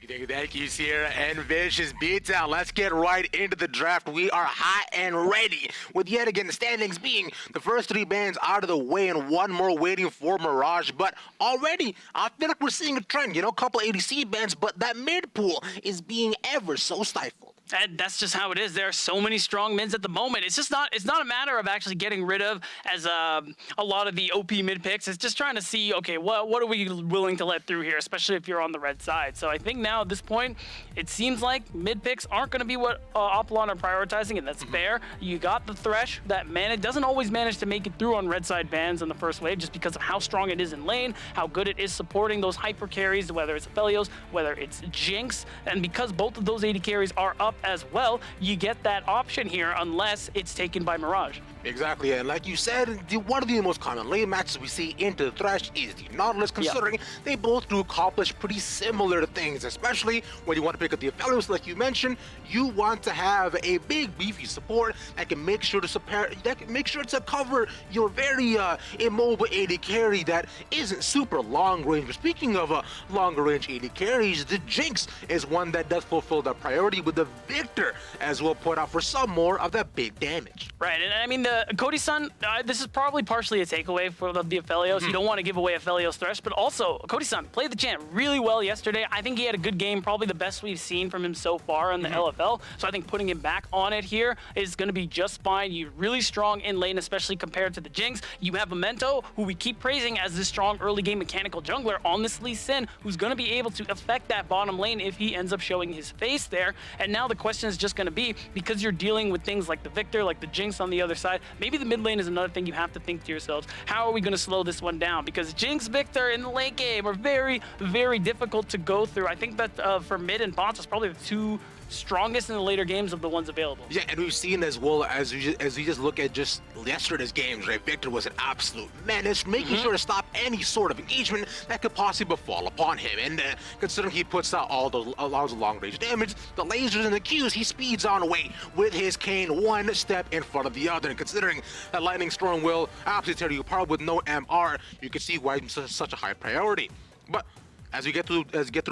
Thank you, Sierra and Vicious Beatdown. Let's get right into the draft. We are hot and ready, with yet again the standings being the first three bands out of the way and one more waiting for Mirage. But already, I feel like we're seeing a trend. You know, a couple ADC bands, but that mid pool is being ever so stifled. And that's just how it is. There are so many strong mids at the moment. It's just not. It's not a matter of actually getting rid of as a lot of the OP mid picks. It's just trying to see, okay, what are we willing to let through here, especially if you're on the red side. So I think now at this point, it seems like mid picks aren't going to be what Oplon are prioritizing, and that's fair. You got the Thresh that doesn't always manage to make it through on red side bans in the first wave, just because of how strong it is in lane, how good it is supporting those hyper carries, whether it's Aphelios, whether it's Jinx, and because both of those AD carries are up as well, you get that option here unless it's taken by Mirage. Exactly, and like you said, one of the most common lane matches we see into the Thresh is the Nautilus, considering they both do accomplish pretty similar things, especially when you want to pick up the Aphelios, like you mentioned. You want to have a big, beefy support that can make sure to cover your very immobile AD carry that isn't super long range. But speaking of longer range AD carries, the Jinx is one that does fulfill that priority, with the Victor as well put out for some more of that big damage. Right, and I mean, the Cody-san, this is probably partially a takeaway for the Aphelios. You don't want to give away Aphelios Thresh, but also Cody-san played the champ really well yesterday. I think he had a good game, probably the best we've seen from him so far in the LFL. So I think putting him back on it here is going to be just fine. You're really strong in lane, especially compared to the Jinx. You have Memento, who we keep praising as this strong early game mechanical jungler on this Lee Sin, who's going to be able to affect that bottom lane if he ends up showing his face there. And now the question is just going to be, because you're dealing with things like the Victor, like the Jinx on the other side, maybe the mid lane is another thing you have to think to yourselves. How are we going to slow this one down? Because Jinx, Victor in the late game are very, very difficult to go through. I think that for mid and bots, it's probably the two strongest in the later games of the ones available. Yeah, and we've seen as well as we just look at just yesterday's games, right? Victor was an absolute menace, making sure to stop any sort of engagement that could possibly befall upon him. And considering he puts out all the long range damage, the lasers and the Qs, he speeds on away with his Kayn one step in front of the other. And considering that Lightning Storm will absolutely tear you apart with no MR, you can see why it's such a high priority. But as we get through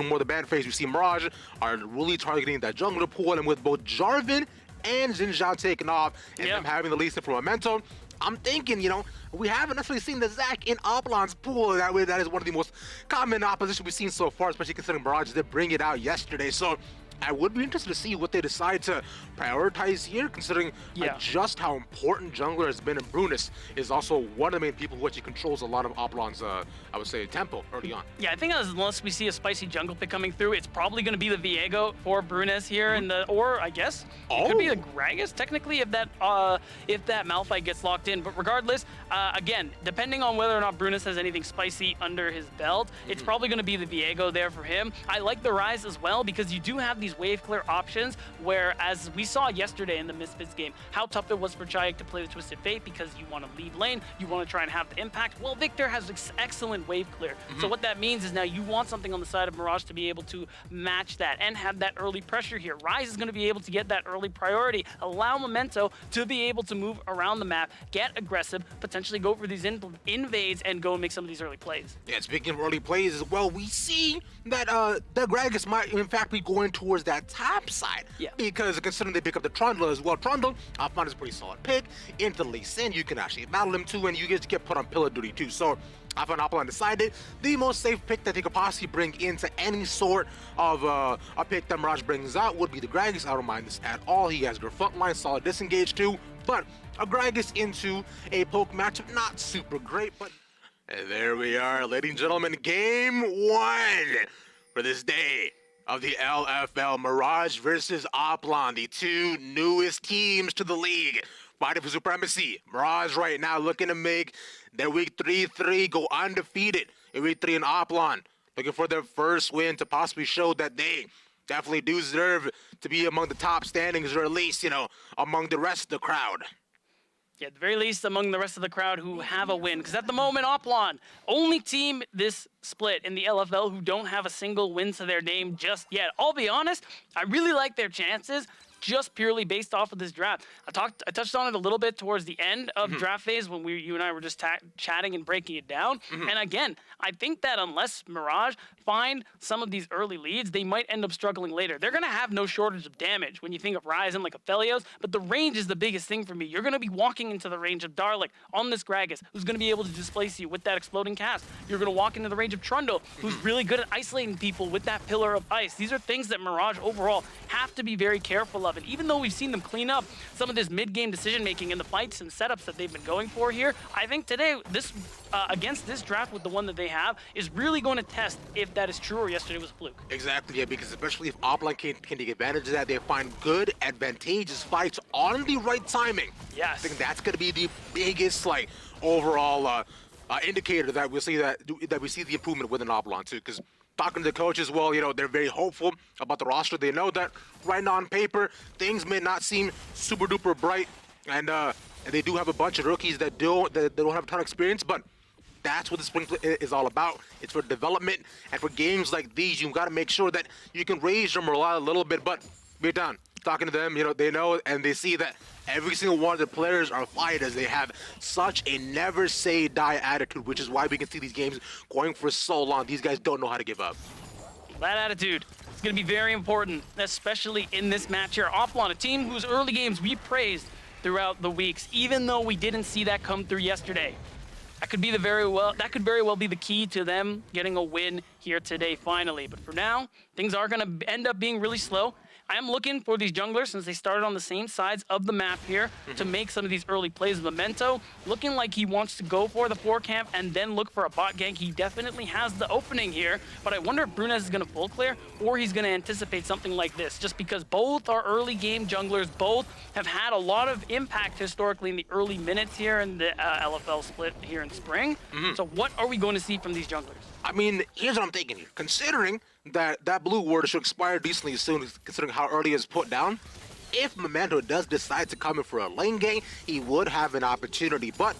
more of the ban phase, we see Mirage are really targeting that jungler pool, and with both Jarvan and Xinjiang taking off and them having the least for Memento, I'm thinking, you know, we haven't necessarily seen the Zac in Oplon's pool. That is one of the most common opposition we've seen so far, especially considering Mirage did bring it out yesterday. So I would be interested to see what they decide to prioritize here, considering just how important jungler has been. And Brunus is also one of the main people who actually controls a lot of Oplon's, I would say, tempo early on. Yeah, I think unless we see a spicy jungle pick coming through, it's probably going to be the Viego for Brunus here, or I guess it could be the Gragas technically if that Malphite gets locked in. But regardless, again, depending on whether or not Brunus has anything spicy under his belt, it's probably going to be the Viego there for him. I like the Rise as well, because you do have these wave clear options, where as we saw yesterday in the Misfits game, how tough it was for Chayek to play the Twisted Fate, because you want to leave lane, you want to try and have the impact. Well, Victor has excellent wave clear. So what that means is now you want something on the side of Mirage to be able to match that and have that early pressure here. Rise is going to be able to get that early priority, allow Memento to be able to move around the map, get aggressive, potentially go for these invades and go and make some of these early plays. Yeah, speaking of early plays as well, we see that the Gragas might in fact be going towards that top side. Yeah. Because considering they pick up the Trundle as well, Trundle, I find is a pretty solid pick. Into Lee Sin, you can actually battle him too, and you get to get put on pillar duty too. So I found Oplon decided the most safe pick that they could possibly bring into any sort of a pick that Mirage brings out would be the Gragas. I don't mind this at all. He has good frontline, solid disengage too, but a Gragas into a poke matchup, not super great, but and there we are, ladies and gentlemen, game one for this day of the LFL. Mirage versus Oplon, the two newest teams to the league, fighting for supremacy. Mirage right now looking to make their week 3-3 go undefeated in week 3 in Oplon, looking for their first win to possibly show that they definitely do deserve to be among the top standings, or at least, you know, among the rest of the crowd. Yeah, at the very least among the rest of the crowd who have a win. Because at the moment, Oplon, only team this split in the LFL who don't have a single win to their name just yet. I'll be honest, I really like their chances just purely based off of this draft. I touched on it a little bit towards the end of draft phase when you and I were just chatting and breaking it down. And again, I think that unless Mirage find some of these early leads, they might end up struggling later. They're going to have no shortage of damage when you think of Ryzen like Aphelios, but the range is the biggest thing for me. You're going to be walking into the range of Darlic on this Gragas, who's going to be able to displace you with that exploding cast. You're going to walk into the range of Trundle, who's really good at isolating people with that Pillar of Ice. These are things that Mirage overall have to be very careful of. And even though we've seen them clean up some of this mid-game decision-making in the fights and setups that they've been going for here, I think today, this against this draft with the one that they have, is really going to test if that is true or yesterday was a fluke. Exactly, yeah, because especially if Oplon can take advantage of that, they find good, advantageous fights on the right timing. Yes. I think that's going to be the biggest, like, overall indicator that we see that we see the improvement within Oplon too. Because talking to the coach as well, you know, they're very hopeful about the roster. They know that right now on paper, things may not seem super duper bright, and they do have a bunch of rookies that don't have a ton of experience, but that's what the spring is all about. It's for development, and for games like these, you've got to make sure that you can raise your morale a little bit. But we're done talking to them. You know, they know and they see that every single one of the players are fighters. They have such a never say die attitude, which is why we can see these games going for so long. These guys don't know how to give up. That attitude is going to be very important, especially in this match here. Oplon, a team whose early games we praised throughout the weeks, even though we didn't see that come through yesterday. That could very well be the key to them getting a win here today finally. But for now, things are going to end up being really slow. I am looking for these junglers, since they started on the same sides of the map here, to make some of these early plays. Memento looking like he wants to go for the 4 camp and then look for a bot gank. He definitely has the opening here, but I wonder if Brunez is going to full clear or he's going to anticipate something like this, just because both are early game junglers. Both have had a lot of impact historically in the early minutes here in the LFL split here in spring. So what are we going to see from these junglers? I mean, here's what I'm thinking here. Considering that blue ward should expire decently soon, considering how early it's put down, if Memento does decide to come in for a lane gang, he would have an opportunity. But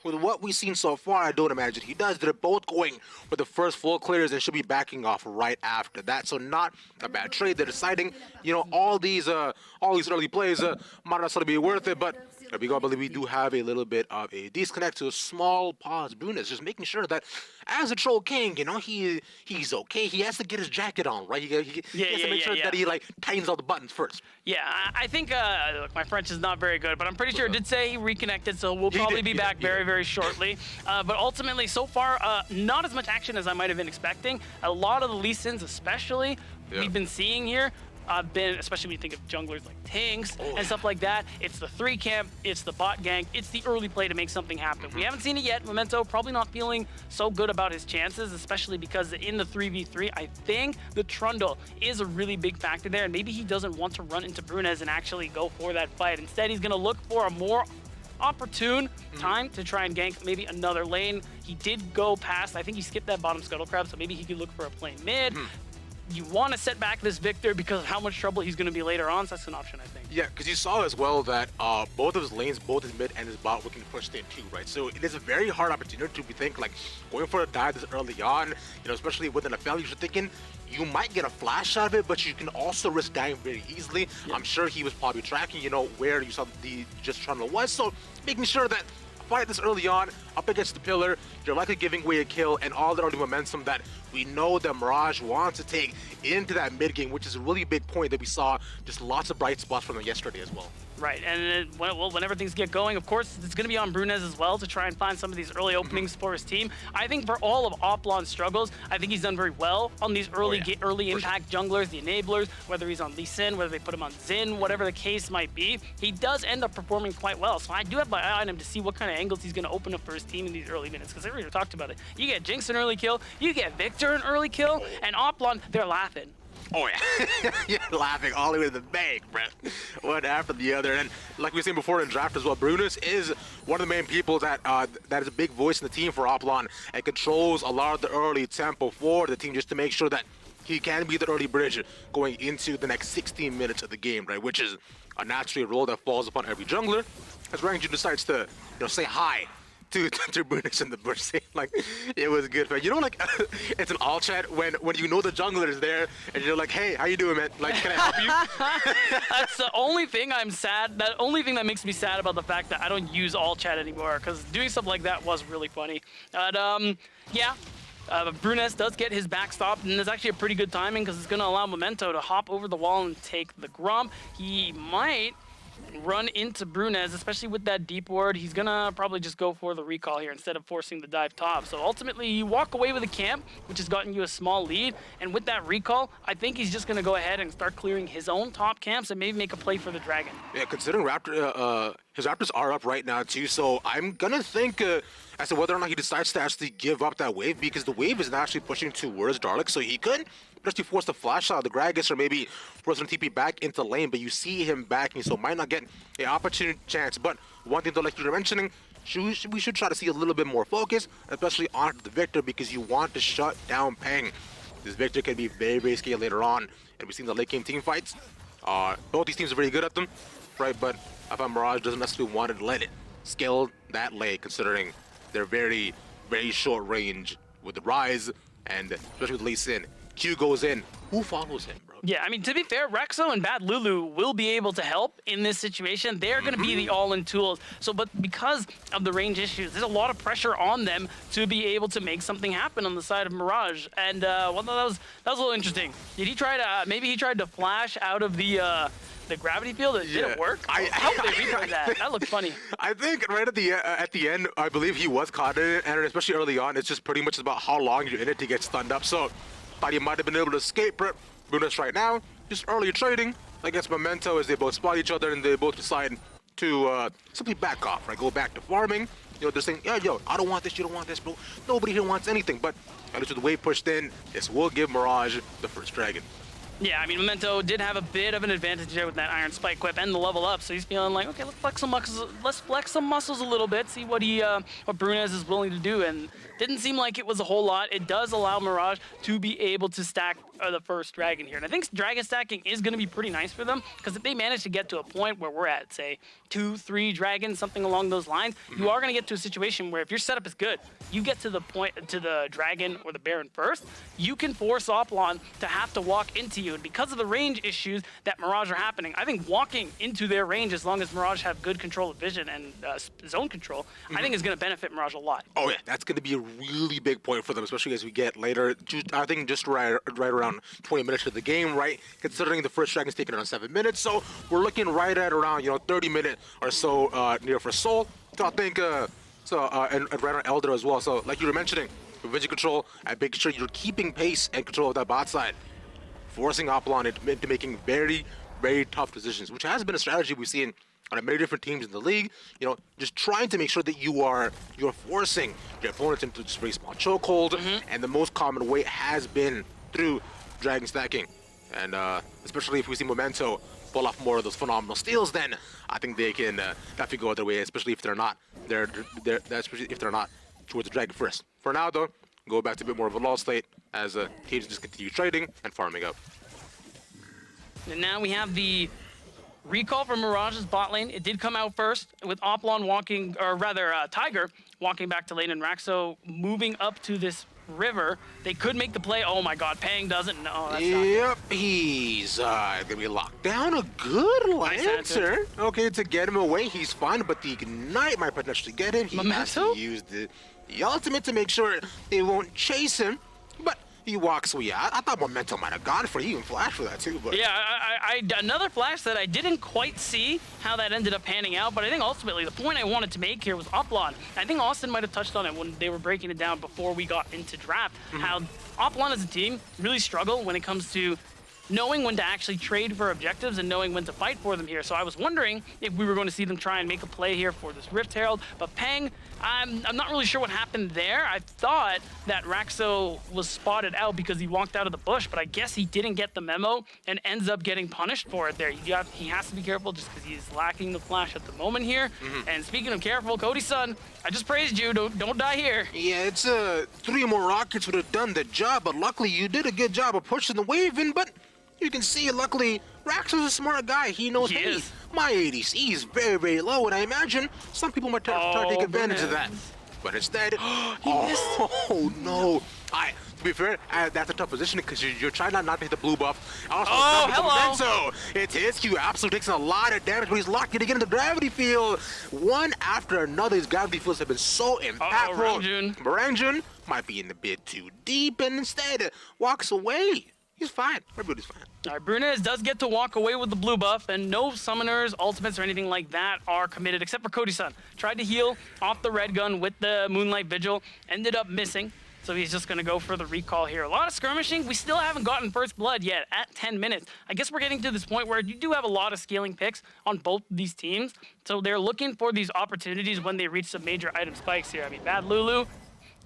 with what we've seen so far, I don't imagine he does. They're both going for the first full clears and should be backing off right after that. So not a bad trade. They're deciding, you know, all these early plays might not necessarily be worth it, but we go, I believe we do have a little bit of a disconnect to a small pause. Brunez just making sure that as a Troll King, you know, he's okay. He has to get his jacket on, right? He has to make sure that he, like, tightens all the buttons first. Yeah, I think, look, my French is not very good, but I'm pretty sure it did say he reconnected, so we'll probably be back very shortly. But ultimately, so far, not as much action as I might have been expecting. A lot of the Lee Sins, especially, we've been seeing here, especially when you think of junglers like Tanks and stuff like that. It's the 3 camp, it's the bot gank, it's the early play to make something happen. We haven't seen it yet. Memento probably not feeling so good about his chances, especially because in the 3v3, I think the Trundle is a really big factor there, and maybe he doesn't want to run into Brunez and actually go for that fight. Instead, he's going to look for a more opportune time to try and gank maybe another lane. He did go past, I think he skipped that bottom scuttle crab, so maybe he could look for a play mid. You want to set back this Victor because of how much trouble he's going to be later on, so that's an option, I think. Yeah, because you saw as well that both of his lanes, both his mid and his bot, were getting pushed in too, right? So it is a very hard opportunity to think, like, going for a dive this early on, you know, especially with an LFL, you're thinking you might get a flash out of it, but you can also risk dying very easily. I'm sure he was probably tracking, you know, where you saw the just Trundle was, so making sure that fight this early on, up against the pillar, you're likely giving away a kill and all the early momentum that we know that Mirage wants to take into that mid game, which is a really big point that we saw just lots of bright spots from them yesterday as well. Right, and whenever things get going, of course, it's going to be on Brunez as well to try and find some of these early openings for his team. I think for all of Oplon's struggles, I think he's done very well on these early impact junglers, the enablers, whether he's on Lee Sin, whether they put him on Xin, whatever the case might be. He does end up performing quite well, so I do have my eye on him to see what kind of angles he's going to open up for his team in these early minutes, because we already talked about it. You get Jinx an early kill, you get Victor an early kill, and Oplon, they're laughing. Oh yeah, you're laughing all the way to the bank, bro. One after the other, and like we were saying before in draft as well, Brunez is one of the main people that that is a big voice in the team for Oplon and controls a lot of the early tempo for the team, just to make sure that he can be the early bridge going into the next 16 minutes of the game, right? Which is a natural role that falls upon every jungler, as Ranger decides to, you know, say hi to Brutus in the bush. Like, it was good, man. You know, like, it's an all chat when you know the jungler is there, and you're like, hey, how you doing, man? Like, can I help you? That's the only thing I'm sad. That only thing that makes me sad about the fact that I don't use all chat anymore, because doing something like that was really funny. But yeah. Brunes does get his backstop, and it's actually a pretty good timing because it's going to allow Memento to hop over the wall and take the Gromp. He might run into Brunes, especially with that deep ward. He's going to probably just go for the recall here instead of forcing the dive top. So ultimately, you walk away with a camp, which has gotten you a small lead. And with that recall, I think he's just going to go ahead and start clearing his own top camps and maybe make a play for the Dragon. Yeah, considering his Raptors are up right now, too. So I'm going to think as to whether or not he decides to actually give up that wave, because the wave is actually pushing towards Darlik, so he could just be forced to flash out the Gragas or maybe force him to TP back into lane, but you see him backing, so might not get an opportunity chance. But one thing though, like you were mentioning, we should try to see a little bit more focus, especially on the Victor, because you want to shut down Peng. This Victor can be very, very scary later on, and we've seen the late game team fights. Both these teams are very good at them, right? But I find Mirage doesn't necessarily want to let it scale that late, considering they're very, very short range with the Rise, and especially with Lee Sin. Q goes in. Who follows him, bro? Yeah, I mean, to be fair, Rexo and Bad Lulu will be able to help in this situation. They're going to be the all-in tools. So, but because of the range issues, there's a lot of pressure on them to be able to make something happen on the side of Mirage. And well, that was a little interesting. Did he try to? Maybe he tried to flash out of the gravity field. It didn't work. How did they replay that? That looked funny. I think right at the end, I believe he was caught in it, and especially early on, it's just pretty much about how long you're in it to get stunned up. So, thought he might have been able to escape it. Brutus right now, just early trading against Memento as they both spot each other and they both decide to simply back off, right? Go back to farming. You know, they're saying, yeah, yo, I don't want this, you don't want this, bro. Nobody here wants anything, but at least with the wave pushed in, this will give Mirage the first dragon. Yeah, I mean, Memento did have a bit of an advantage there with that Iron Spike Whip and the level up, so he's feeling like, okay, let's flex some muscles a little bit, see what what Brunes is willing to do, and didn't seem like it was a whole lot. It does allow Mirage to be able to stack the first dragon here, and I think dragon stacking is going to be pretty nice for them, because if they manage to get to a point where we're at, say, 2-3 dragons, something along those lines, you are going to get to a situation where if your setup is good, you get to the point, to the dragon or the baron first, you can force Oplon to have to walk into you. And because of the range issues that Mirage are happening, I think walking into their range, as long as Mirage have good control of vision and zone control, I think is going to benefit Mirage a lot. Oh yeah, that's going to be a really big point for them, especially as we get later. I think just right around 20 minutes of the game, right? Considering the first dragon's taking around 7 minutes, so we're looking right at around 30 minutes or so near for Soul. So I think and right on Elder as well. So like you were mentioning, with vision control and making sure you're keeping pace and control of that bot side, forcing Oplon into making very, very tough decisions, which has been a strategy we've seen on many different teams in the league. Just trying to make sure that you're forcing your opponents into just very small chokehold, and the most common way has been through dragon stacking. And especially if we see Memento pull off more of those phenomenal steals, then I think they can definitely go other way, especially if they're not especially if they're not towards the dragon first. For now, though, go back to a bit more of a lull state as teams just continue trading and farming up. And now we have the recall from Mirage's bot lane. It did come out first with Oplon walking, or rather Tiger walking back to lane, and Raxo moving up to this river. They could make the play. Oh my god, Pang doesn't. No, that's yep, he's gonna be locked down. A good Lancer. Okay, to get him away, he's fine, but the Ignite might potentially get him. He has to use the ultimate to make sure they won't chase him, but he walks away. I thought Memento might have gone for it. He even flashed for that too, but yeah, I another flash that I didn't quite see how that ended up panning out, but I think ultimately the point I wanted to make here was Oplon. I think Austin might have touched on it when they were breaking it down before we got into draft, how Oplon as a team really struggle when it comes to knowing when to actually trade for objectives and knowing when to fight for them here. So I was wondering if we were going to see them try and make a play here for this Rift Herald, but Peng, I'm not really sure what happened there. I thought that Raxo was spotted out because he walked out of the bush, but I guess he didn't get the memo and ends up getting punished for it there. He has to be careful just because he's lacking the flash at the moment here. And speaking of careful, Cody's son, I just praised you. Don't die here. Yeah, it's 3 more rockets would have done the job, but luckily you did a good job of pushing the wave in, but you can see, luckily, Raxo's a smart guy. He knows, hey, my ADC is very, very low, and I imagine some people might try to take advantage of that. but instead, missed. oh no! To be fair, that's a tough position because you're trying not to hit the blue buff. Also, hello! It's his Q. Absolute takes a lot of damage, but he's locked in to get in the gravity field. One after another, these gravity fields have been so impactful. Rangjun might be in a bit too deep, and instead walks away. He's fine. Everybody's fine. All right, Brunez does get to walk away with the blue buff, and no summoners, ultimates, or anything like that are committed, except for Cody-san. Tried to heal off the red gun with the Moonlight Vigil, ended up missing. So he's just going to go for the recall here. A lot of skirmishing. We still haven't gotten first blood yet at 10 minutes. I guess we're getting to this point where you do have a lot of scaling picks on both these teams. So they're looking for these opportunities when they reach some major item spikes here. I mean, Bad Lulu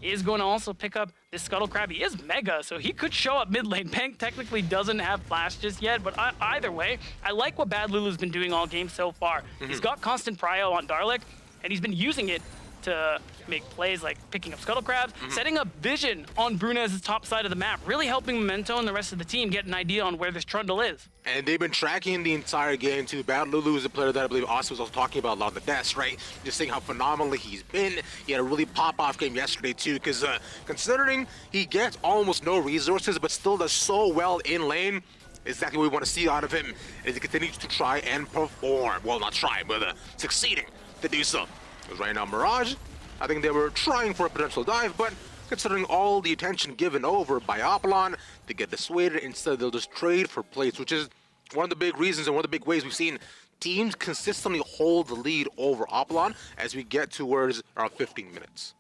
is going to also pick up this Scuttle Crab. He is mega, so he could show up mid lane. Peng technically doesn't have flash just yet, but either way, I like what Bad Lulu's been doing all game so far. He's got constant prio on Darlic, and he's been using it to make plays like picking up Scuttle Crabs, setting up vision on Brunez's top side of the map, really helping Memento and the rest of the team get an idea on where this Trundle is. And they've been tracking the entire game too. Bad Lulu is a player that I believe Austin was also talking about a lot of the deaths, right? Just saying how phenomenally he's been. He had a really pop-off game yesterday too, because considering he gets almost no resources but still does so well in lane, exactly what we want to see out of him as he continues to try and perform. Well, not try, but succeeding to do so. Because right now, Mirage, I think they were trying for a potential dive, but considering all the attention given over by Oplon, they get dissuaded. Instead, they'll just trade for plates, which is one of the big reasons and one of the big ways we've seen teams consistently hold the lead over Oplon as we get towards around 15 minutes.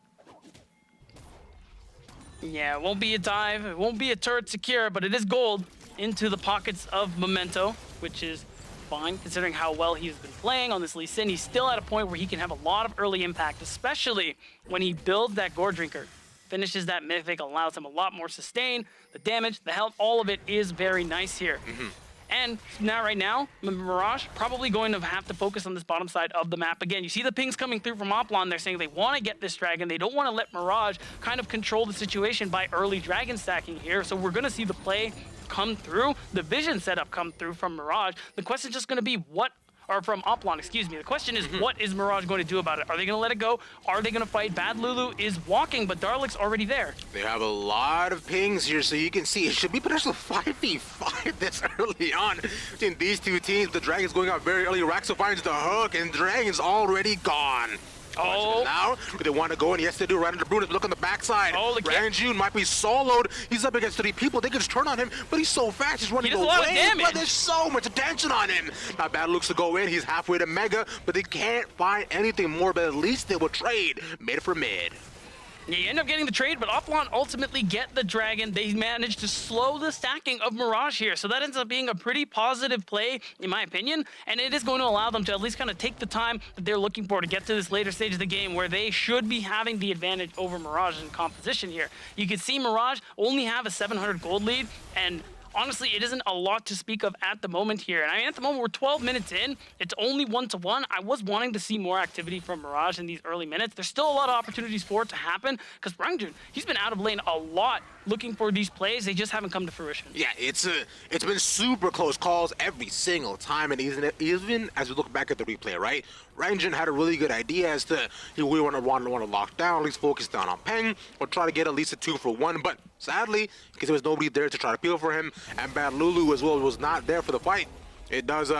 Yeah, it won't be a dive, it won't be a turret secure, but it is gold into the pockets of Memento, which is fine considering how well he's been playing on this Lee Sin. He's still at a point where he can have a lot of early impact, especially when he builds that Gore Drinker, finishes that Mythic, allows him a lot more sustain, the damage, the health, all of it is very nice here. And now, right now, Mirage probably going to have to focus on this bottom side of the map again. You see the pings coming through from Oplon. They're saying they want to get this dragon. They don't want to let Mirage kind of control the situation by early dragon stacking here. So we're going to see the play come through, the vision setup come through from Mirage. The question is just going to be from Oplon, excuse me. The question is, what is Mirage going to do about it? Are they going to let it go? Are they going to fight? Bad Lulu is walking, but Darlic's already there. They have a lot of pings here, so you can see it should be potential 5v5 this early on between these two teams. The Dragon's going out very early. Raxo finds the hook, and Dragon's already gone. Oh. Now, they want to go, and yes, they do, right into Brunez. Look on the backside. Oh, Rangjun might be soloed. He's up against 3 people. They can just turn on him, but he's so fast. He's running away. A lot of damage. But there's so much attention on him. Now, Bad looks to go in. He's halfway to Mega, but they can't find anything more, but at least they will trade mid for mid. You end up getting the trade, but Oplon ultimately get the dragon. They managed to slow the stacking of Mirage here, so that ends up being a pretty positive play, in my opinion, and it is going to allow them to at least kind of take the time that they're looking for to get to this later stage of the game where they should be having the advantage over Mirage in composition here. You can see Mirage only have a 700 gold lead, and honestly, it isn't a lot to speak of at the moment here. And I mean, at the moment, we're 12 minutes in. It's only 1-1. I was wanting to see more activity from Mirage in these early minutes. There's still a lot of opportunities for it to happen because Rangjun, he's been out of lane a lot looking for these plays. They just haven't come to fruition. Yeah, it's been super close calls every single time. And even as we look back at the replay, right? Rangjun had a really good idea as to we want to lock down, at least focus down on Peng, or try to get at least a 2-for-1. But sadly, because there was nobody there to try to peel for him, and Bad Lulu as well was not there for the fight, it does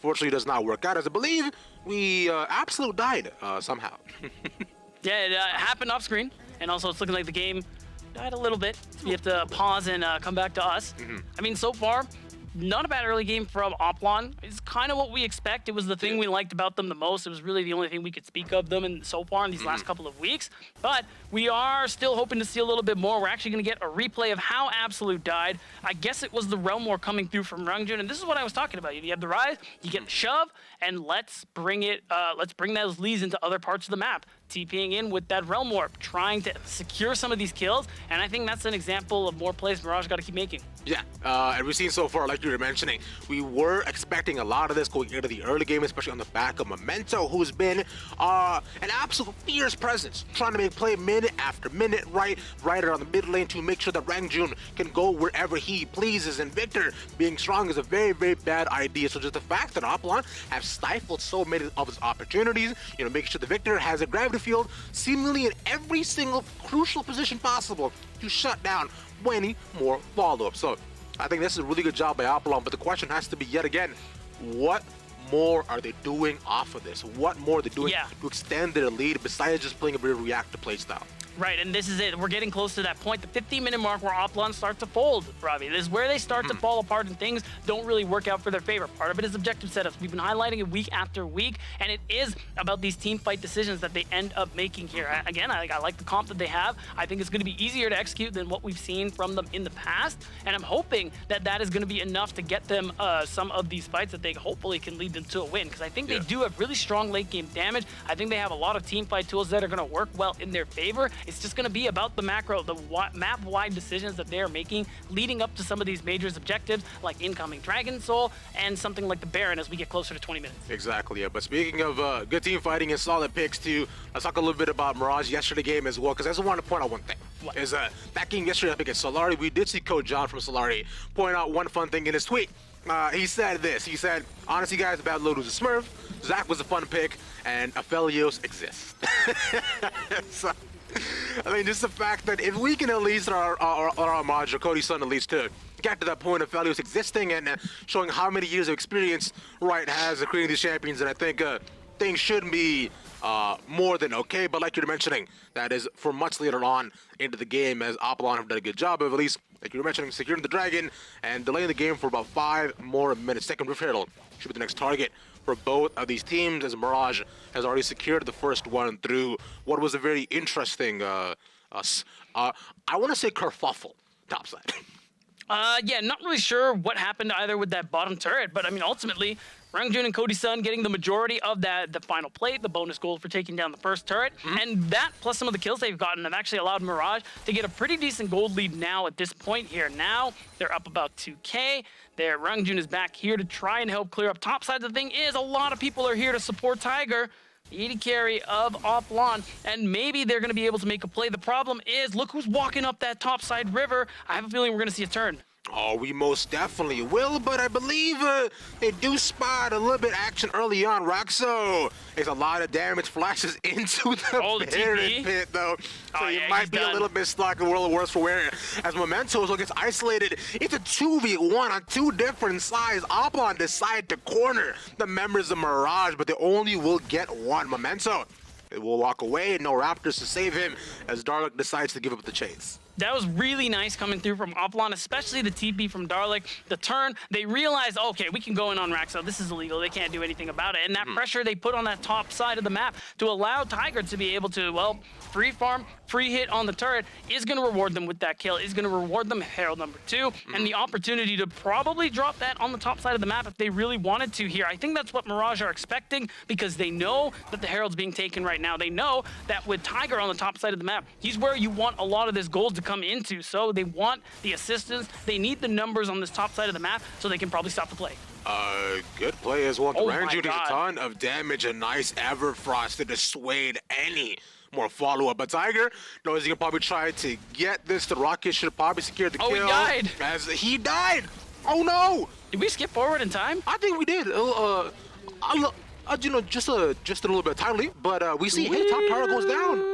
fortunately does not work out. As I believe we absolute died somehow. Yeah, it happened off screen, and also it's looking like the game died a little bit. So we have to pause and come back to us. I mean, so far, not a bad early game from Oplon. It's kind of what we expect. It was the thing we liked about them the most. It was really the only thing we could speak of them so far in these last couple of weeks. But we are still hoping to see a little bit more. We're actually going to get a replay of how Absolute died. I guess it was the Realm War coming through from Rangjun, and this is what I was talking about. You have the rise, you get the shove, and let's bring those leads into other parts of the map. TPing in with that Realm Warp, trying to secure some of these kills, and I think that's an example of more plays Mirage got to keep making. Yeah, and we've seen so far, like you were mentioning, we were expecting a lot of this going into the early game, especially on the back of Memento, who's been an absolute fierce presence, trying to make play minute after minute, right around the mid lane to make sure that Rangjun can go wherever he pleases, and Victor being strong is a very, very bad idea. So just the fact that Oplon have stifled so many of his opportunities, making sure the Victor has a gravity field, seemingly in every single crucial position possible to shut down any more follow-ups. So I think this is a really good job by Oplon, but the question has to be yet again, what more are they doing off of this? What more are they doing to extend their lead besides just playing a very reactive playstyle? Right, and this is it. We're getting close to that point, the 15-minute mark where Oplon start to fold, Ravi. This is where they start to fall apart and things don't really work out for their favor. Part of it is objective setups. We've been highlighting it week after week, and it is about these team fight decisions that they end up making here. Again, I like the comp that they have. I think it's going to be easier to execute than what we've seen from them in the past, and I'm hoping that that is going to be enough to get them some of these fights that they hopefully can lead them to a win, because I think they do have really strong late game damage. I think they have a lot of team fight tools that are going to work well in their favor. It's just going to be about the macro, the map-wide decisions that they're making leading up to some of these major objectives like incoming Dragon Soul and something like the Baron as we get closer to 20 minutes. Exactly, yeah. But speaking of good team fighting and solid picks too, let's talk a little bit about Mirage yesterday game as well, because I just want to point out one thing. What? Is that game yesterday, I think it's Solari, we did see Coach John from Solari point out one fun thing in his tweet. He said this, he said, honestly guys, Bad Load was a smurf, Zach was a fun pick, and Aphelios exists. So, I mean, just the fact that if we can at least, our Mirage, or Cody's son at least, to get to that point of Aphelios existing and showing how many years of experience Wright has creating these champions, and I think things should be more than okay. But like you're mentioning, that is for much later on into the game, as Oplon have done a good job of at least, like you were mentioning, securing the Dragon and delaying the game for about 5 more minutes. Second Rift Herald should be the next target for both of these teams, as Mirage has already secured the first one through what was a very interesting, I want to say kerfuffle topside. Yeah, not really sure what happened either with that bottom turret, but I mean, ultimately, Rangjun and Cody Sun getting the majority of the final plate, the bonus gold for taking down the first turret, and that plus some of the kills they've gotten have actually allowed Mirage to get a pretty decent gold lead now at this point here. Now, they're up about 2K. Rangjun is back here to try and help clear up topside. The thing is, a lot of people are here to support Tiger, the AD carry of Oplon, and maybe they're going to be able to make a play. The problem is, look who's walking up that topside river. I have a feeling we're going to see a turn. Oh, we most definitely will, but I believe they do spot a little bit action early on. Roxo takes a lot of damage, flashes into the pyramid pit, though. So you might be a little bit stuck in World of Worse for Wear. As Memento gets isolated, it's a 2v1 on 2 different sides. Oplon decide to corner the members of Mirage, but they only will get one. Memento will walk away, no Raptors to save him, as Darlic decides to give up the chase. That was really nice coming through from Oplon, especially the TP from Darlic. The turn, they realized, okay, we can go in on Raxo. This is illegal. They can't do anything about it. And that pressure they put on that top side of the map to allow Tiger to be able to, well, free farm, free hit on the turret is going to reward them with that kill, is going to reward them Herald number 2, and the opportunity to probably drop that on the top side of the map if they really wanted to here. I think that's what Mirage are expecting, because they know that the Herald's being taken right now. They know that with Tiger on the top side of the map, he's where you want a lot of this gold to come into, so they want the assistance. They need the numbers on this top side of the map so they can probably stop the play. Good play as well. Oh Rangjun takes a ton of damage, a nice Everfrost to dissuade any more follow-up. But Tiger knows he can probably try to get this. The Rocket should have probably secured the kill. Oh, he died! As he died! Oh no! Did we skip forward in time? I think we did. You know, just a little bit timely, but we see his top tower goes down.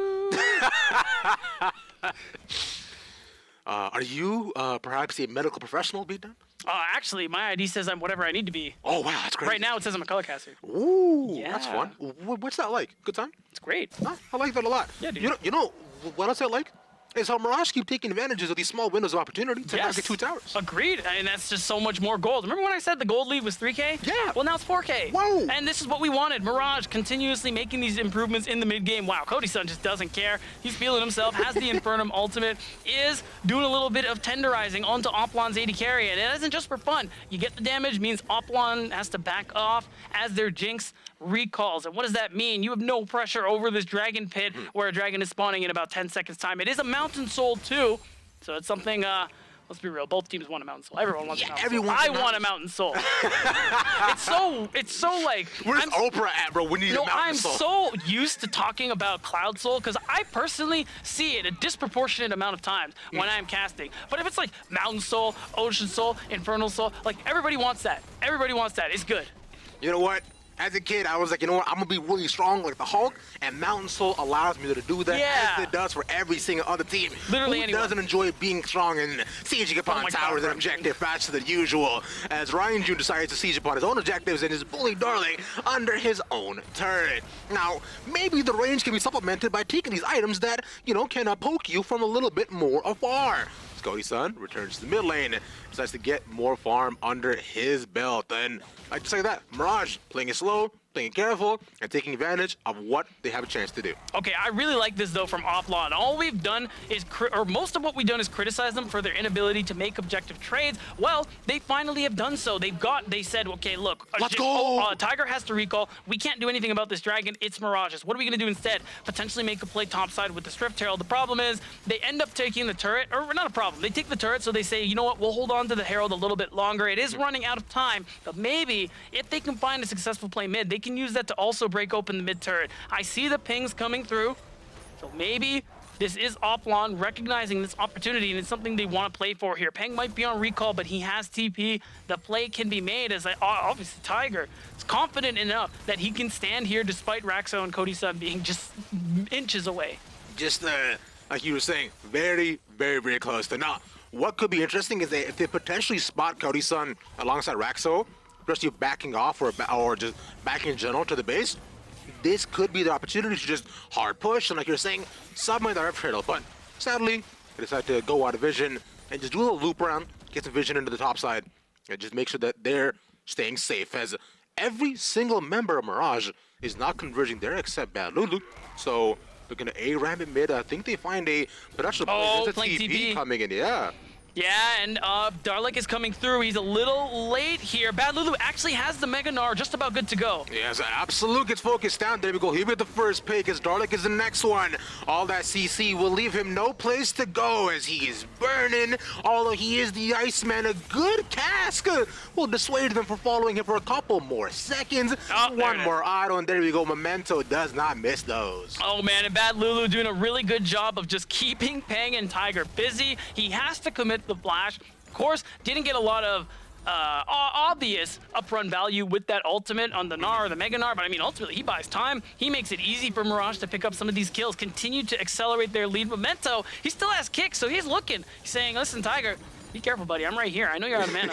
Are you perhaps a medical professional, Beatdown? Actually, my ID says I'm whatever I need to be. Oh, wow, that's great. Right now, it says I'm a color caster. Ooh, Yeah. that's fun. What's that like? Good time? It's great. I like that a lot. Yeah, dude. You know what else I like? Is how Mirage keep taking advantages of these small windows of opportunity to Yes. get 2 towers. Agreed, and that's just so much more gold. Remember when I said the gold lead was 3K? Yeah. Well, now it's 4K. Whoa. And this is what we wanted. Mirage continuously making these improvements in the mid-game. Wow, Cody Sun just doesn't care. He's feeling himself, has the Infernum ultimate, is doing a little bit of tenderizing onto Oplon's AD carry, and it isn't just for fun. You get the damage, means Oplon has to back off as their Jinx recalls. And what does that mean? You have no pressure over this dragon pit where a dragon is spawning in about 10 seconds time. It is a mountain soul too, so it's something, let's be real, both teams want a mountain soul. Everyone wants a mountain soul. I want a mountain soul. It's so like... Where's Oprah at, bro? We need a mountain soul. I'm so used to talking about Cloud Soul because I personally see it a disproportionate amount of times when I'm casting. But if it's like Mountain Soul, Ocean Soul, Infernal Soul, like everybody wants that. Everybody wants that. It's good. You know what? As a kid, I was like, you know what? I'm gonna be really strong like the Hulk, and Mountain Soul allows me to do that Yeah. as it does for every single other team. Literally Who anyone. doesn't enjoy being strong and sieging upon my towers God, and objective faster than usual? As Ryan June decides to siege upon his own objectives and is bullying Darling under his own turret. Now, maybe the range can be supplemented by taking these items that, you know, can poke you from a little bit more afar. Cody-san returns to the mid lane, decides to get more farm under his belt. And I just say that, Mirage playing it slow, playing it careful, and taking advantage of what they have a chance to do. Okay, I really like this though from Oplon. All we've done is, or most of what we've done is criticize them for their inability to make objective trades. Well, they finally have done so. They said, okay, look, Let's go! Tiger has to recall. We can't do anything about this dragon. It's Mirages. What are we gonna do instead? Potentially make a play topside with the Strift Herald. The problem is they end up taking the turret, or not a problem. They take the turret, so they say, you know what? We'll hold on to the Herald a little bit longer. It is running out of time, but maybe if they can find a successful play mid, they can use that to also break open the mid turret. I see the pings coming through, so maybe this is Oplon recognizing this opportunity, and it's something they want to play for here. Peng might be on recall, but he has TP. The play can be made as obviously Tiger is confident enough that he can stand here despite Raxo and Cody-san being just inches away. Just like you were saying, very, very, very close to. Now, what could be interesting is that if they potentially spot Cody-san alongside Raxo, especially backing off or just backing in general to the base, this could be the opportunity to just hard push and, like you're saying, submit the rep turtle. But sadly, they decide to go out of vision and just do a little loop around, get some vision into the top side, and just make sure that they're staying safe. As every single member of Mirage is not converging there except Bad Lulu. So they're gonna A-ram it mid. I think they find a production play. There's a playing TP coming in, yeah. Yeah, and Darlik is coming through. He's a little late here. Bad Lulu actually has the Mega Gnar just about good to go. Yes, Absolute gets focused down. There we go. He'll be the first pick as Darlik is the next one. All that CC will leave him no place to go as he is burning. Although he is the Iceman, a good cask will dissuade them from following him for a couple more seconds. One more auto, and there we go. Memento does not miss those. Oh man, and Bad Lulu doing a really good job of just keeping Peng and Tiger busy. He has to commit the flash. Of course, didn't get a lot of obvious upfront value with that ultimate on the Gnar or the Mega Gnar, but I mean, ultimately, he buys time. He makes it easy for Mirage to pick up some of these kills, continue to accelerate their lead. Memento, he still has kicks, so he's looking. He's saying, listen, Tiger, be careful, buddy. I'm right here. I know you're out of mana.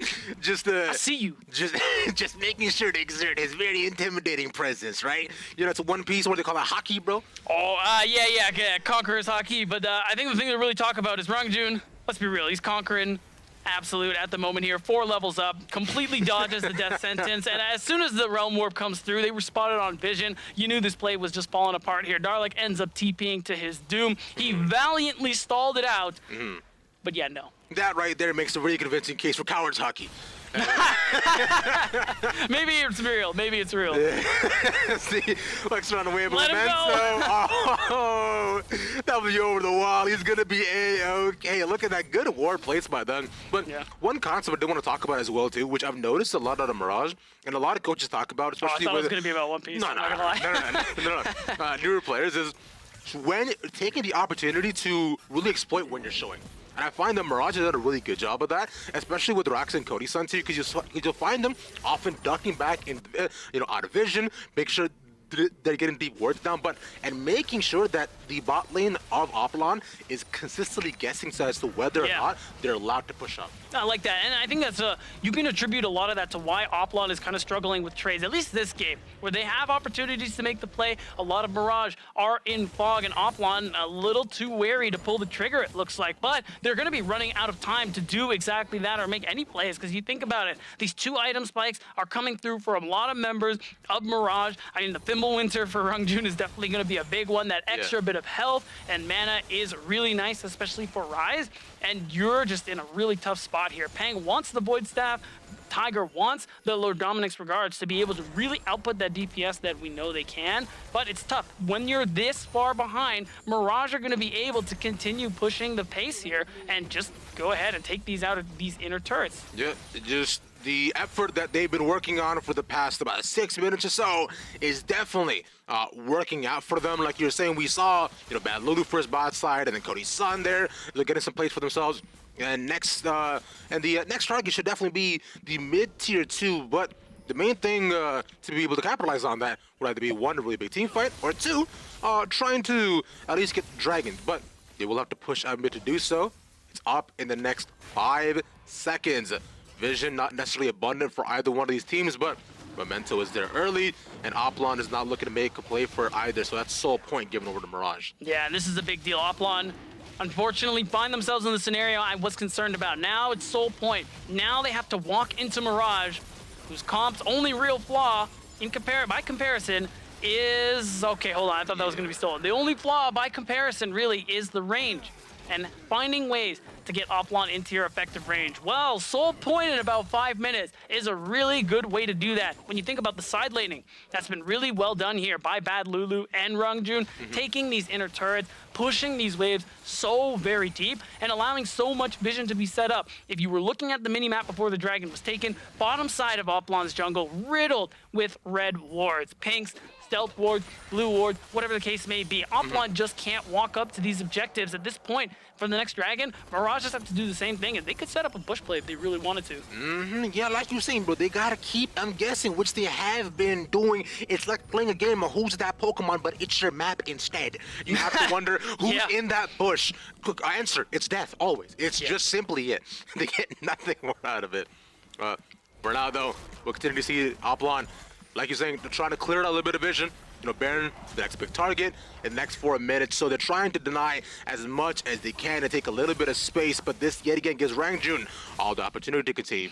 I see you. Just making sure to exert his very intimidating presence, right? You know, it's a One Piece, what do they call it, hockey, bro? Oh, yeah, Conqueror's Hockey. But I think the thing to really talk about is Rangjun. Let's be real, he's conquering Absolute at the moment here. 4 levels up, completely dodges the death sentence, and as soon as the Realm Warp comes through, they were spotted on vision. You knew this play was just falling apart here. Darlik ends up TPing to his doom. He valiantly stalled it out, but yeah, no. That right there makes a really convincing case for Coward's Hockey. Maybe it's real. Maybe it's real. See, Lex run away, but Let him go. Oh, W over the wall. He's gonna be A-okay. Look at that good ward place by them. But yeah. One concept I do want to talk about as well too, which I've noticed a lot out of Mirage, and a lot of coaches talk about, especially I thought it was with gonna be about One Piece. No, I'm not gonna lie. no. Newer players is when taking the opportunity to really exploit when you're showing. And I find that Mirage has done a really good job of that, especially with Rax and Cody-san too, because you'll find them often ducking back in, out of vision, make sure they're getting deep wards down, and making sure that the bot lane of Oplon is consistently guessing as to whether or not they're allowed to push up. I like that, and I think that's you can attribute a lot of that to why Oplon is kind of struggling with trades, at least this game, where they have opportunities to make the play. A lot of Mirage are in fog, and Oplon a little too wary to pull the trigger, it looks like, but they're going to be running out of time to do exactly that or make any plays, because you think about it, these 2 item spikes are coming through for a lot of members of Mirage. I mean, the Thimble Winter for Rangjun is definitely going to be a big one. That extra bit of health and mana is really nice, especially for Rise, and you're just in a really tough spot here. Peng wants the Void Staff. Tiger wants the Lord Dominic's Regards to be able to really output that DPS that we know they can, but it's tough. When you're this far behind, Mirage are going to be able to continue pushing the pace here and just go ahead and take these out of these inner turrets. Yeah, just the effort that they've been working on for the past about 6 minutes or so is definitely working out for them. Like you're saying, we saw, Bad Lulu first bot side, and then Cody-san there. They're getting some plays for themselves. And the next target should definitely be the mid-tier 2, but the main thing to be able to capitalize on that would either be one, a really big team fight, or two, trying to at least get the Dragon. But they will have to push out mid to do so. It's up in the next 5 seconds. Vision not necessarily abundant for either one of these teams, but Memento is there early, and Oplon is not looking to make a play for either, so that's sole point given over to Mirage. Yeah, and this is a big deal. Oplon, unfortunately, find themselves in the scenario I was concerned about. Now it's sole point. Now they have to walk into Mirage, whose comp's only real flaw, by comparison, is... Okay, hold on, I thought that was going to be stolen. The only flaw by comparison, really, is the range, and finding ways to get Oplon into your effective range. Well, sole point in about 5 minutes is a really good way to do that. When you think about the side laning, that's been really well done here by Bad Lulu and Rungjun, taking these inner turrets, pushing these waves so very deep, and allowing so much vision to be set up. If you were looking at the mini-map before the Dragon was taken, bottom side of Oplon's jungle riddled with red wards, pinks, stealth wards, blue wards, whatever the case may be. Oplon just can't walk up to these objectives at this point. For the next Dragon, Mirage just have to do the same thing, and they could set up a bush play if they really wanted to. Yeah, like you're saying, bro, they gotta keep, I'm guessing, which they have been doing. It's like playing a game of who's that Pokemon, but it's your map instead. You have to wonder who's in that bush. Quick answer, it's death, always. It's just simply it. They get nothing more out of it. For now, though, we'll continue to see Oplon, like you're saying, they're trying to clear out a little bit of vision. You know, Baron, the next big target, in the next 4 minutes. So they're trying to deny as much as they can and take a little bit of space, but this yet again gives Rangjun all the opportunity to continue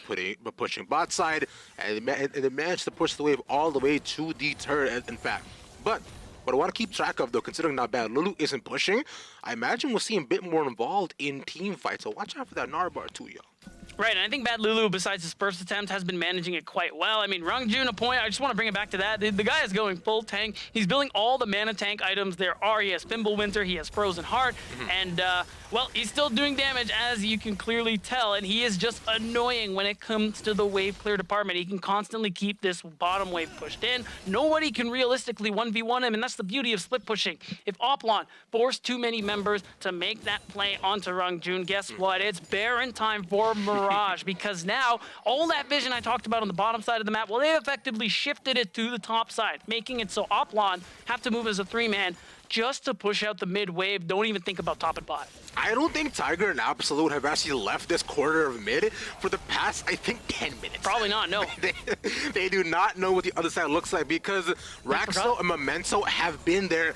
pushing bot side, and they managed to push the wave all the way to the turret, in fact. But what I want to keep track of, though, considering not bad Lulu isn't pushing, I imagine we'll see him a bit more involved in team fights, so watch out for that Narbar too, yo. Right, and I think Bad Lulu, besides his first attempt, has been managing it quite well. I mean, Rungjun, a point, I just want to bring it back to that. The guy is going full tank. He's building all the mana tank items there are. He has Fimbulwinter, he has Frozen Heart, and, well, he's still doing damage, as you can clearly tell, and he is just annoying when it comes to the wave clear department. He can constantly keep this bottom wave pushed in. Nobody can realistically 1v1 him, and that's the beauty of split pushing. If Oplon force too many members to make that play onto Rungjun, guess what? It's Baron time for Mirage, because now all that vision I talked about on the bottom side of the map, well, they effectively shifted it to the top side, making it so Oplon have to move as a 3-man just to push out the mid wave. Don't even think about top and bot. I don't think Tiger and Absolute have actually left this quarter of mid for the past, I think, 10 minutes. Probably not, no. They do not know what the other side looks like, because Raxo and Memento have been there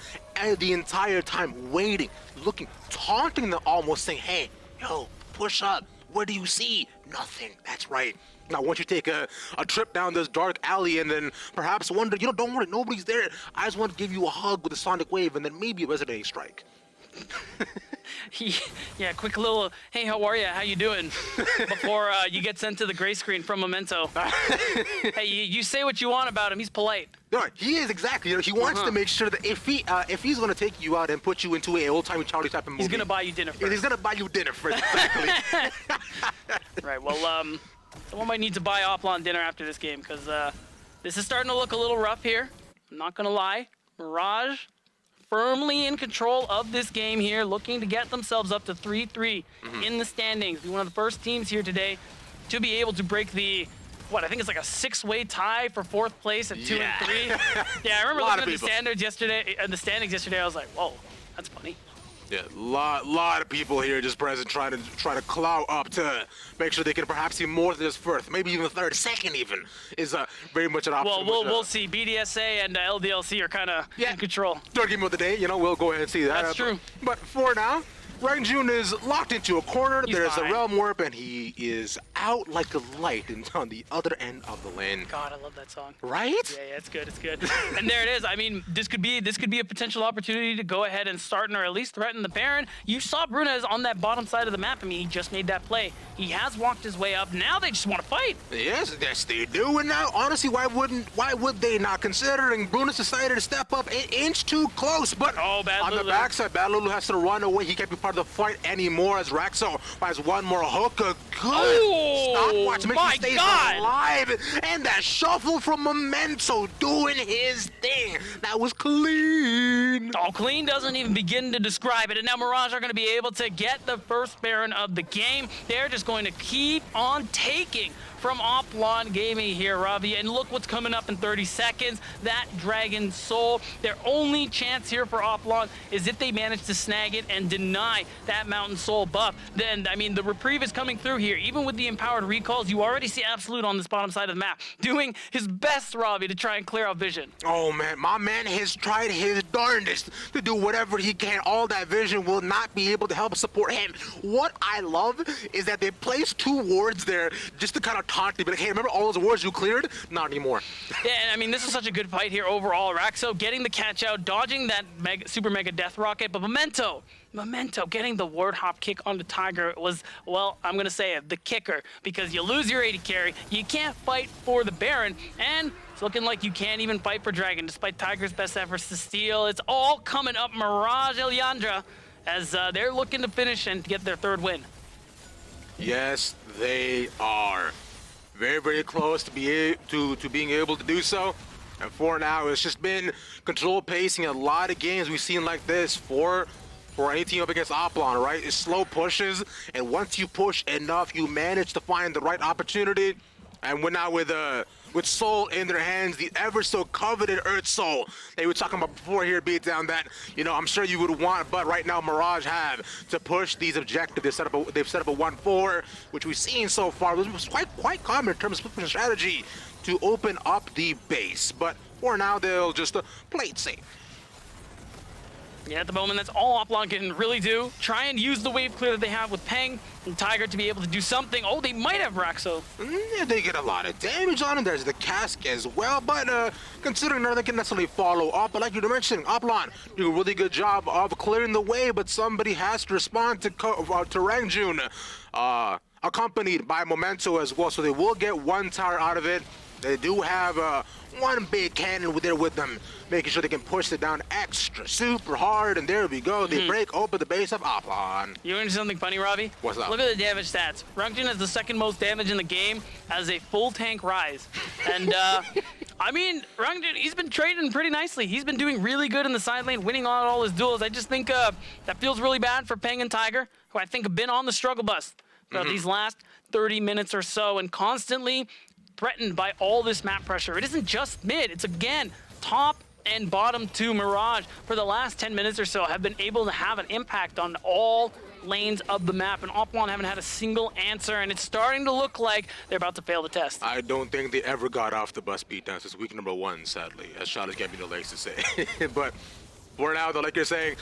the entire time, waiting, looking, taunting them, almost saying, hey, yo, push up. What do you see? Nothing. That's right. Now, once you take a trip down this dark alley and then perhaps wonder, you know, don't worry, nobody's there. I just want to give you a hug with a sonic wave and then maybe a resonating strike. Yeah, quick little, hey, how are you? How you doing? Before you get sent to the gray screen from Memento. Hey, you say what you want about him. He's polite. No, he is exactly. You know, he wants to make sure that if he's going to take you out and put you into a old-timey Charlie type of movie, he's going to buy you dinner first. He's going to buy you dinner first, exactly. Right, well, someone might need to buy Oplon dinner after this game, because this is starting to look a little rough here. I'm not going to lie. Mirage firmly in control of this game here, looking to get themselves up to 3-3 in the standings. Be one of the first teams here today to be able to break the, what, I think it's like a 6-way tie for 4th place at 2 and 3. Yeah, I remember looking at the standings yesterday. I was like, whoa, that's funny. Yeah, lot of people here just present trying to claw up to make sure they can perhaps see more than just first, maybe even third, second even is very much an option. Well, we'll see. BDSA and LDLC are kind of in control. Third game of the day, you know, we'll go ahead and see that. That's true. But for now, Rangjun is locked into a corner. There's fine. a realm warp, and he is out like a light and on the other end of the lane. God, I love that song. Right? Yeah, it's good, it's good. And there it is. I mean, this could be a potential opportunity to go ahead and start or at least threaten the Baron. You saw Brunez on that bottom side of the map. I mean, he just made that play. He has walked his way up. Now they just want to fight. Yes, they do. And now, honestly, why would they not? Considering Brunez decided to step up an inch too close, but on the backside, Bad Lulu has to run away. He can't be part of the fight anymore as Raxo finds one more hook. A good stopwatch makes him stay alive. And that shuffle from Memento doing his thing. That was clean. Oh, clean doesn't even begin to describe it. And now Mirage are going to be able to get the first Baron of the game. They're just going to keep on taking from Oplon Gaming here, Ravi. And look what's coming up in 30 seconds. That Dragon Soul. Their only chance here for Oplon is if they manage to snag it and deny that Mountain Soul buff. Then, I mean, the reprieve is coming through here. Even with the empowered recalls, you already see Absolute on this bottom side of the map doing his best, Ravi, to try and clear out vision. Oh man, my man has tried his darndest to do whatever he can. All that vision will not be able to help support him. What I love is that they placed 2 wards there just to kind of taunt him. But hey, remember all those wards you cleared? Not anymore. Yeah, and I mean, this is such a good fight here overall. Raxo getting the catch out, dodging that super mega death rocket, but Memento getting the ward hop kick onto Tiger was, well, I'm gonna say it, the kicker, because you lose your AD carry, you can't fight for the Baron, and it's looking like you can't even fight for Dragon, despite Tiger's best efforts to steal. It's all coming up Mirage Elyandra as they're looking to finish and get their 3rd win. Yes, they are. Very, very close to being able to do so. And for now, it's just been controlled pacing. A lot of games we've seen like this for any team up against Oplon, right? It's slow pushes, and once you push enough, you manage to find the right opportunity. And we're now with Soul in their hands, the ever so coveted Earth Soul they were talking about before here, Beatdown, that, you know, I'm sure you would want, but right now Mirage have to push these objectives. They've set up a 1-4, which we've seen so far. It was quite common in terms of pushing strategy to open up the base, but for now they'll just play it safe. Yeah, at the moment, that's all Oplon can really do. Try and use the wave clear that they have with Peng and Tiger to be able to do something. Oh, they might have Raxo. Yeah, they get a lot of damage on him. There's the cask as well, but considering none of them can necessarily follow up, but like you were mentioning, Oplon do a really good job of clearing the way, but somebody has to respond to Rangjun, accompanied by Memento as well, so they will get 1 tower out of it. They do have 1 big cannon there with them, making sure they can push it down extra super hard, and there we go. They break open the base of Oplon. You want to see something funny, Ravi? What's up? Look at the damage stats. Rangjun has the 2nd most damage in the game as a full tank rise. And, I mean, Rangjun, he's been trading pretty nicely. He's been doing really good in the side lane, winning on all his duels. I just think that feels really bad for Peng and Tiger, who I think have been on the struggle bus throughout these last 30 minutes or so, and constantly threatened by all this map pressure. It isn't just mid, it's again top and bottom 2. Mirage for the last 10 minutes or so have been able to have an impact on all lanes of the map, and Oplon haven't had a single answer, and it's starting to look like they're about to fail the test. I don't think they ever got off the bus Beatdown since week number 1, sadly, as Charlotte gave me no legs to say. But for now, though, like you're saying,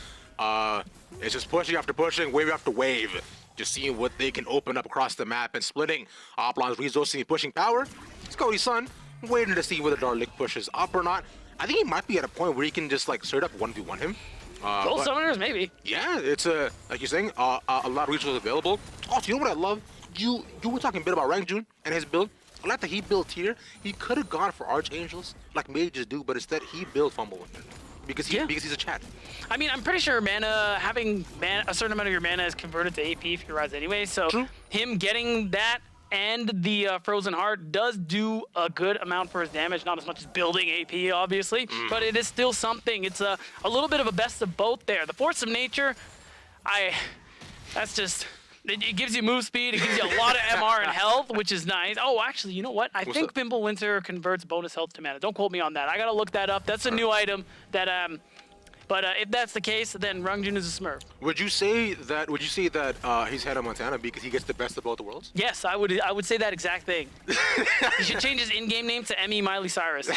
it's just pushing after pushing, wave after wave. Just seeing what they can open up across the map and splitting Oplon's resources and pushing power. It's Cody's son, waiting to see whether Darlik pushes up or not. I think he might be at a point where he can just like straight up 1v1 him. Gold summoners, maybe. Yeah, it's like you're saying, a lot of resources available. Also, you know what I love? You were talking a bit about Rangjun and his build. I like that he built here. He could have gone for Archangels like mages do, but instead he built Fumble because he's a chat. I mean, I'm pretty sure having a certain amount of your mana is converted to AP if you rise anyway. So True. Him getting that and the Frozen Heart does do a good amount for his damage. Not as much as building AP, obviously, but it is still something. It's a little bit of a best of both there. The Force of Nature, that's just... It gives you move speed, it gives you a lot of MR and health, which is nice. Oh, actually, you know what? I think Pimple Winter converts bonus health to mana. Don't quote me on that. I gotta look that up. That's a new item that, but if that's the case, then Rangjun is a smurf. Would you say that he's Hannah Montana because he gets the best of both worlds? Yes, I would say that exact thing. He should change his in-game name to Emmy Miley Cyrus.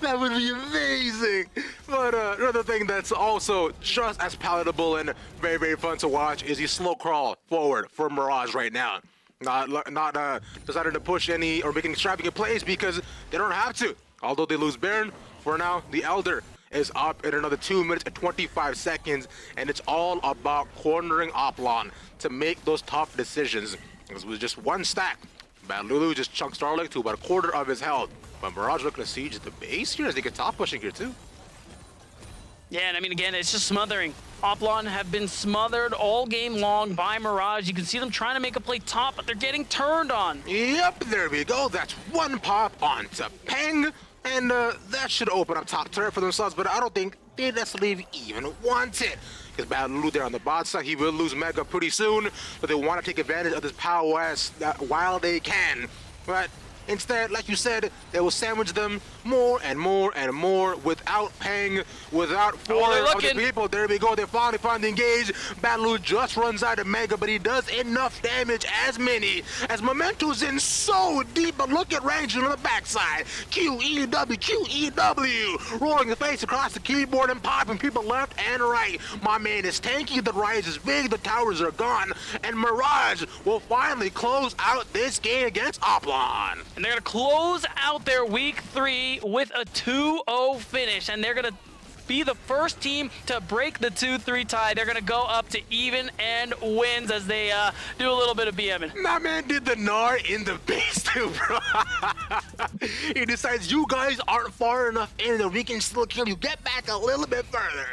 That would be amazing. But another thing that's also just as palatable and very, very fun to watch is the slow crawl forward for Mirage right now. Not decided to push any or make any extravagant plays because they don't have to. Although they lose Baron, for now, the Elder is up in another 2 minutes and 25 seconds, and it's all about cornering Oplon to make those tough decisions. This was just 1 stack. Bad Lulu just chunks Starlight to about a quarter of his health. But Mirage looking to siege the base here as they get top pushing here too. Yeah, and I mean, again, it's just smothering. Oplon have been smothered all game long by Mirage. You can see them trying to make a play top, but they're getting turned on. Yep, there we go. That's 1 pop onto Peng. And that should open up top turret for themselves, but I don't think they necessarily even want it. Because Badalu there on the bot side, he will lose Mega pretty soon, but they want to take advantage of this Power West while they can. But instead, like you said, they will sandwich them more and more and more without paying, without four of the people. There we go. They finally find the engage. Badalu just runs out of Mega, but he does enough damage as many as Memento's in so deep. But look at Ranger on the backside. QEW, QEW. Rolling his face across the keyboard and popping people left and right. My man is tanky. The rise is big. The towers are gone. And Mirage will finally close out this game against Oplon. And they're going to close out their week 3 with a 2-0 finish. And they're going to be the first team to break the 2-3 tie. They're going to go up to even and wins as they do a little bit of BMing. My man did the gnar in the base too, bro. He decides you guys aren't far enough in that we can still kill you. Get back a little bit further.